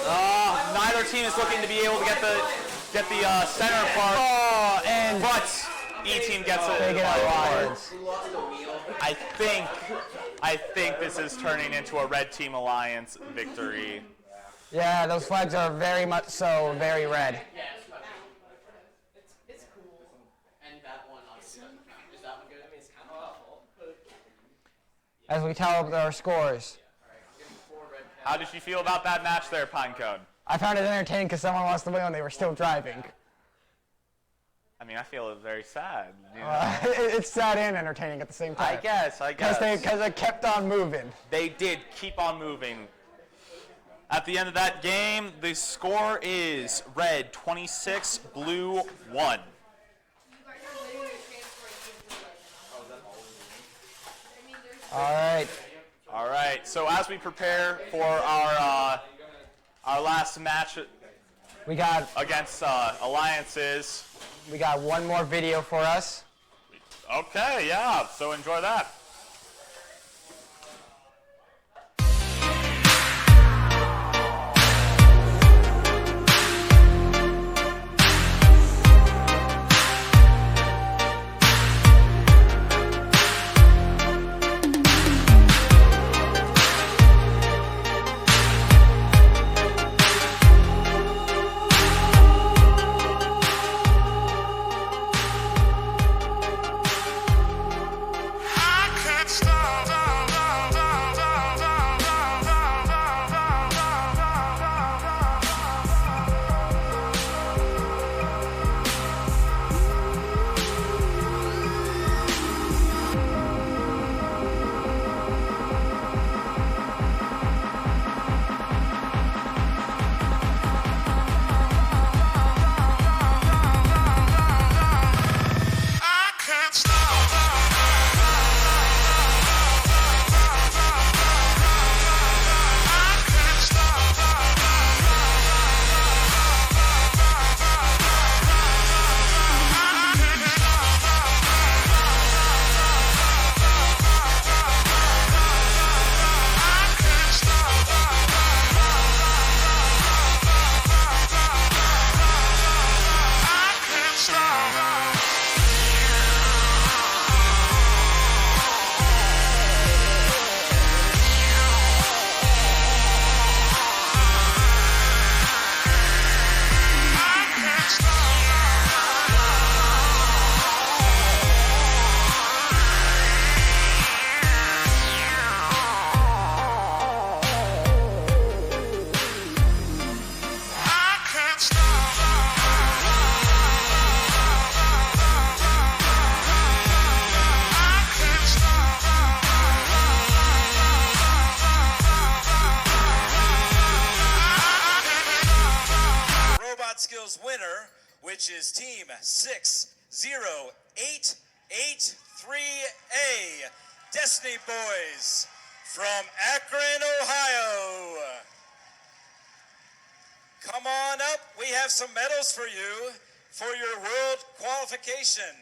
Neither team is looking to be able to get the center park. Oh, and but E-Team gets it. They get alliance. I think this is turning into a Red Team Alliance victory. Yeah, those flags are very much so very red. It's cool. And that one obviously doesn't count. Is that one good? I mean, it's kind of awful. As we tally up our scores. How did you feel about that match there, Pinecone? I found it entertaining because someone lost the wheel and they were still driving. I mean, I feel very sad. You know? It's sad and entertaining at the same time. I guess. Because they kept on moving. They did keep on moving. At the end of that game, the score is red 26, blue 1. All right. So as we prepare for our last match, we got against alliances. We got one more video for us. Okay, yeah. So enjoy that. Winner, which is Team 60883A, Destiny Boys from Akron, Ohio. Come on up. We have some medals for you for your world qualification.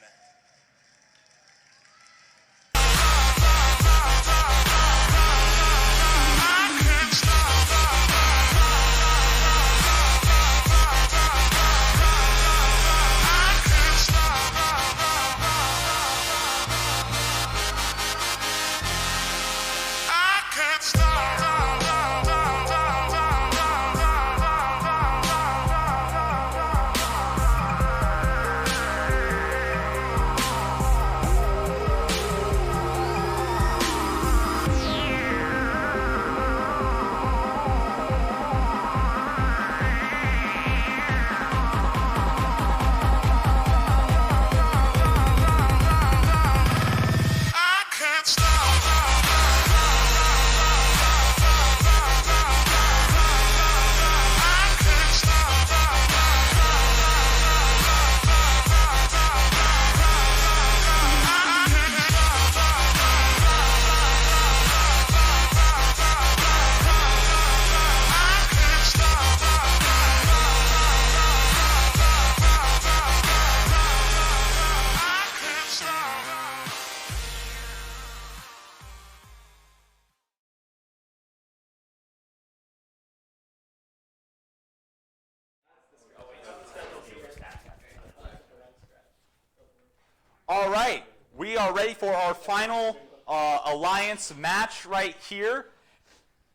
All right, we are ready for our final alliance match right here.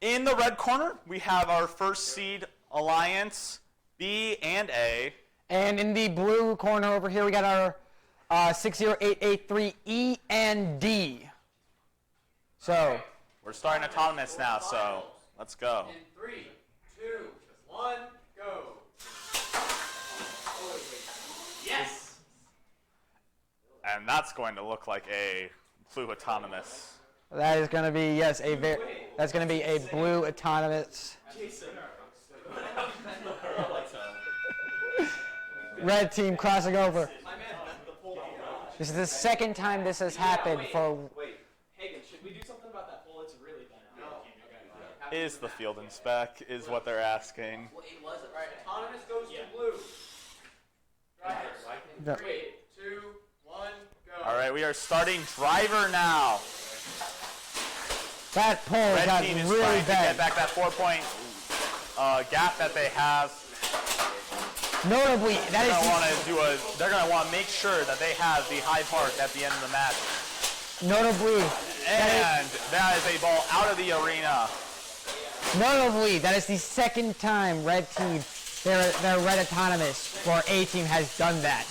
In the red corner, we have our first seed alliance, B and A. And in the blue corner over here, we got our 60883 E and D. So we're starting autonomous now, so let's go. In 3, 2, 1, go. Yes. And that's going to look like a blue autonomous. that is going to be, yes, that's going to be a blue autonomous. Red team crossing over. This is the second time this has happened for. Wait, Hagen, should we do something about that pole? It's really bad. Is the field in spec, is what they're asking. Well, it wasn't. Right, autonomous goes to blue. No. 3, 2, 1, go. All right, we are starting driver now. That pole Red got team is really trying to bad. get back that 4-point gap that they have. Notably, that they're going to want to make sure that they have the high park at the end of the match. Notably, and that is a ball out of the arena. Notably, that is the second time red team, their red autonomous for A team has done that.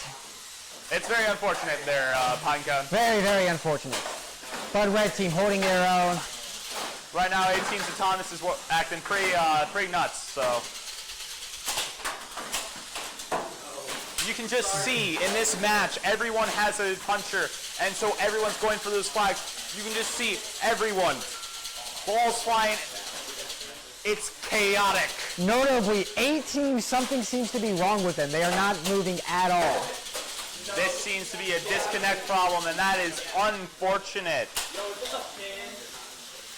It's very unfortunate there, Pinecone. Very, very unfortunate. But red team holding their own. Right now, A team's autonomous is acting pretty nuts. So you can just see in this match, everyone has a puncher, and so everyone's going for those flags. You can just see everyone, balls flying. It's chaotic. Notably, A team, something seems to be wrong with them. They are not moving at all. This seems to be a disconnect problem, and that is unfortunate.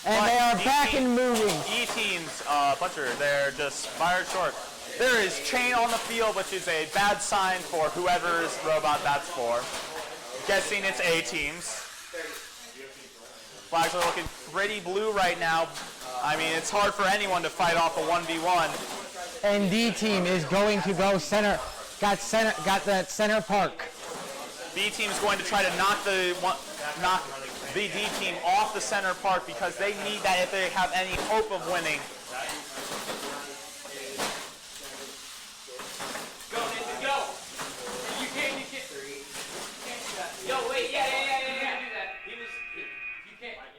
And they are back and moving. E-team's puncher, they're just fired short. There is chain on the field, which is a bad sign for whoever's robot that's for. Guessing it's A-team's. Flags are looking pretty blue right now. I mean, it's hard for anyone to fight off a 1v1. And D team is going to go center. Got that center park. B team's going to try to knock the D team off the center park because they need that if they have any hope of winning. Go, Nathan, go! You can't do that. Yo, wait, yeah. You can't do that. You can't do that.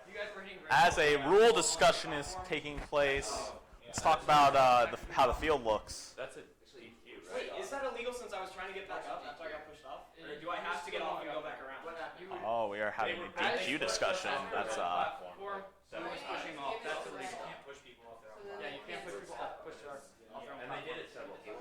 You guys were hitting As a rule discussion is taking place, let's talk about how the field looks. That's a DQ, right? Wait, is that illegal since I was trying to get back up after I got pushed off? Or do I have to get off and go back around? Oh, we are having a DQ discussion. That's Someone's pushing off. That's illegal. You can't push people off their own. Yeah, you can't push people off their own. And they did it several times.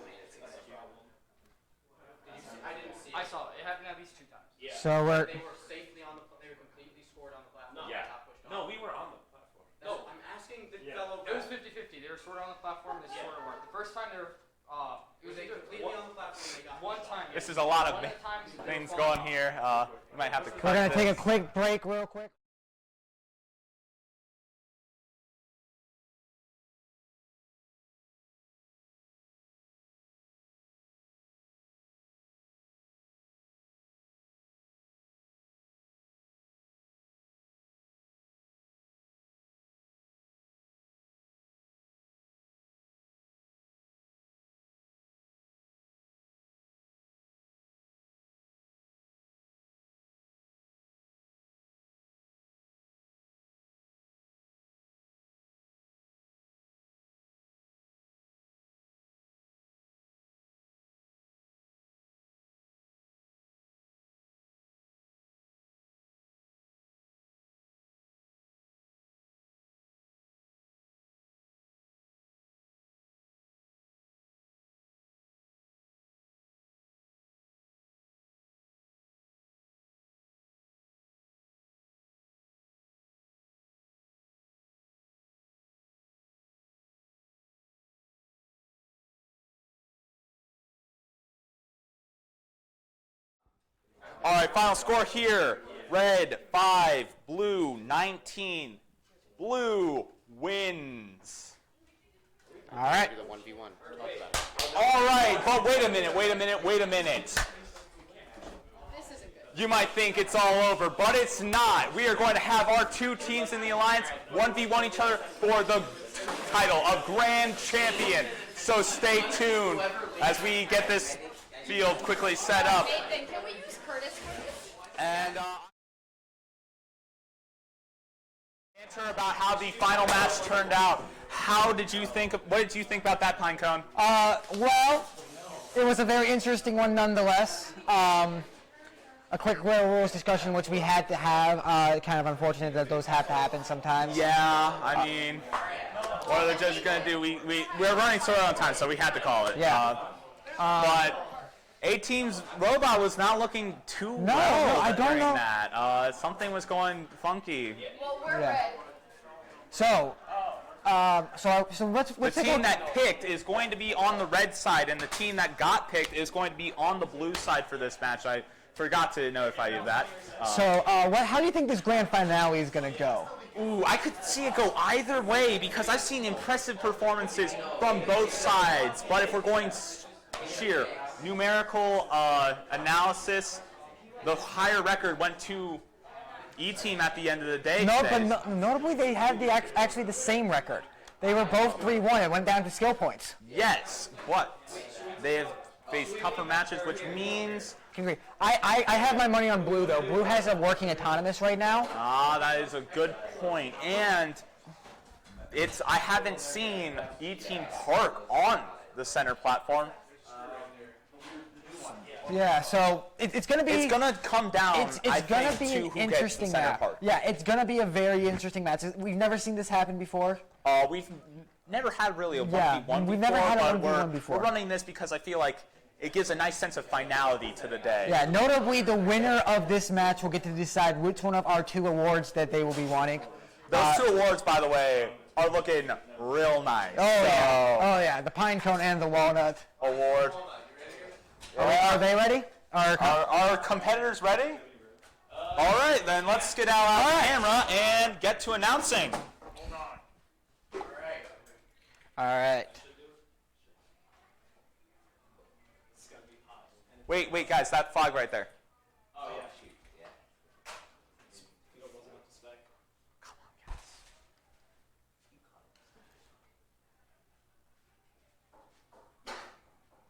I didn't see it. I saw it. It happened at least 2 times. Yeah. So we're. They were safely on they were completely scored on the platform. Yeah. Not pushed off. No, we were on the platform. No, I'm asking the fellow. It was 50-50. They were sort of on the platform. They sort of weren't. The first time they were. It was completely on the platform. They got one time. This is a lot of things going here. We might have to cut We're gonna this. take a quick break, real quick. All right, final score here. Red 5, blue 19. Blue wins. All right. All right, but wait a minute. you might think it's all over, but it's not. We are going to have our two teams in the alliance 1v1 each other for the title of Grand Champion. So stay tuned as we get this field quickly set up. Nathan, can we use Curtis? And answer about how the final match turned out. What did you think about that, Pinecone? Well, it was a very interesting one nonetheless. A quick rules discussion, which we had to have. Kind of unfortunate that those have to happen sometimes. Yeah, I mean, what are the judges going to do? We're running sort of on time, so we had to call it. Yeah. But A-Team's robot was not looking too well I don't during know. that. Something was going funky. Well, we're red. So let's the take team that picked is going to be on the red side, and the team that got picked is going to be on the blue side for this match. I forgot to notify you of that. How do you think this grand finale is going to go? Ooh, I could see it go either way because I've seen impressive performances from both sides. But if we're going sheer numerical analysis, the higher record went to E-Team at the end of the day. Notably, they have actually the same record. They were both 3-1. It went down to skill points. Yes, but they have faced tougher matches, which means... I have my money on blue, though. Blue has a working autonomous right now. That is a good point. And I haven't seen E-Team park on the center platform. Yeah, so it's going to be... It's going to come down, It's going to be an interesting match. Yeah, it's going to be a very interesting match. We've never seen this happen before. We've never had really a 1v1 before. We've never had a 1v1 before. We're running this because I feel like it gives a nice sense of finality to the day. Yeah, notably the winner of this match will get to decide which one of our 2 awards that they will be wanting. Those 2 awards, by the way, are looking real nice. Yeah, the pine cone and the walnut award. Are they ready? Are competitors ready? All right, then let's get out of the camera and get to announcing. All right. Wait, guys, that flag right there. Oh, yeah, shoot. Yeah. Come on, guys.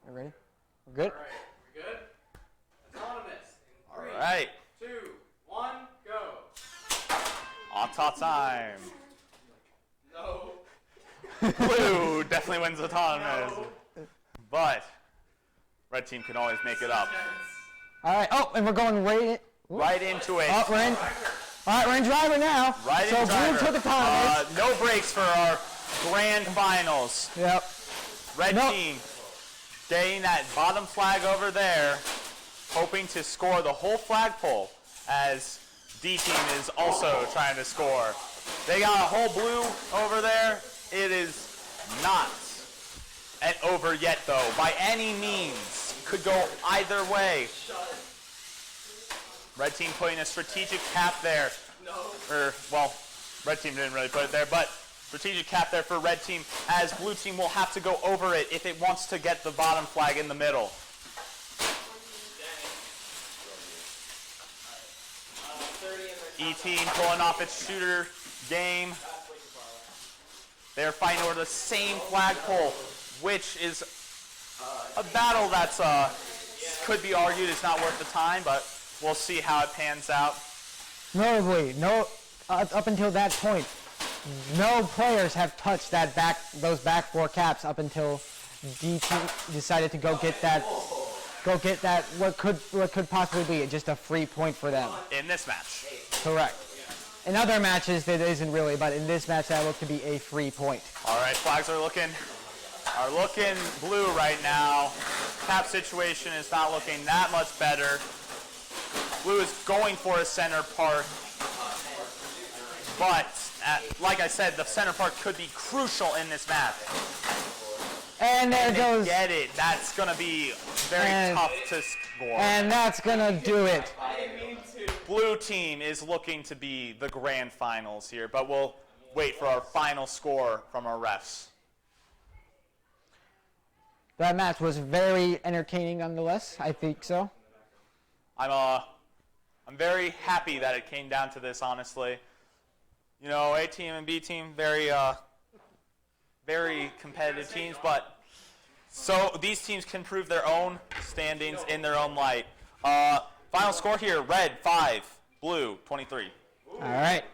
You ready? We're good? All right, we're good? Autonomous. All right. 2, 1, go. Auto time. No. Blue definitely wins autonomous. But red team can always make it up. All right. Oh, and we're going right into it. Oh, we're in. All right, we're in driver now. Right so in driver. Blue took autonomous. No breaks for our grand finals. Yep. Red team getting that bottom flag over there, hoping to score the whole flagpole as D team is also trying to score. They got a whole blue over there. It is not over yet, though, by any means. Could go either way. Red team putting a strategic cap there. Red team didn't really put it there, but strategic cap there for red team, as blue team will have to go over it if it wants to get the bottom flag in the middle. E-team pulling off its shooter game. They're fighting over the same flagpole, which is a battle that's could be argued is not worth the time, but we'll see how it pans out. Notably, up until that point, no players have touched those back 4 caps up until DT decided to go get that what could possibly be just a free point for them. In this match. Correct. In other matches, that isn't really, but in this match, that looked to be a free point. All right, flags are looking blue right now. Cap situation is not looking that much better. Blue is going for a center part, but like I said, the center part could be crucial in this match. And there goes. Get it. That's going to be very tough to score. And that's going to do it. Blue team is looking to be the grand finals here, but we'll wait for our final score from our refs. That match was very entertaining nonetheless. I think so. I'm I'm very happy that it came down to this, honestly. You know, A team and B team, very competitive teams, but so these teams can prove their own standings in their own light. Final score here, red 5, blue 23. All right.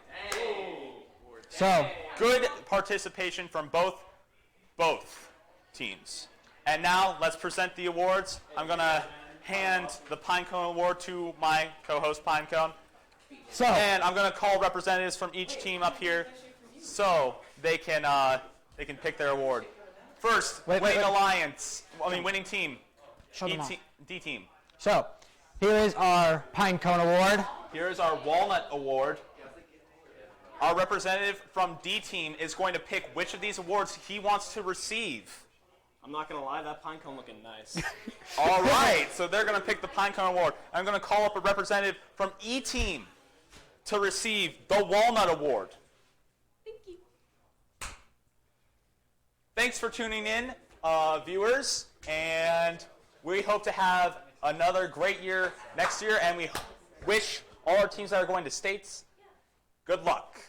So good participation from both teams. And now let's present the awards. I'm going to hand the Pinecone Award to my co-host Pinecone. And I'm going to call representatives from each team up here so they can pick their award. First, winning team. D team. So, here is our Pinecone Award. Here is our Walnut Award. Our representative from D team is going to pick which of these awards he wants to receive. I'm not going to lie, that Pinecone looking nice. All right, so they're going to pick the Pinecone Award. I'm going to call up a representative from E team to receive the Walnut Award. Thank you. Thanks for tuning in, viewers, and we hope to have another great year next year, and we wish all our teams that are going to states good luck.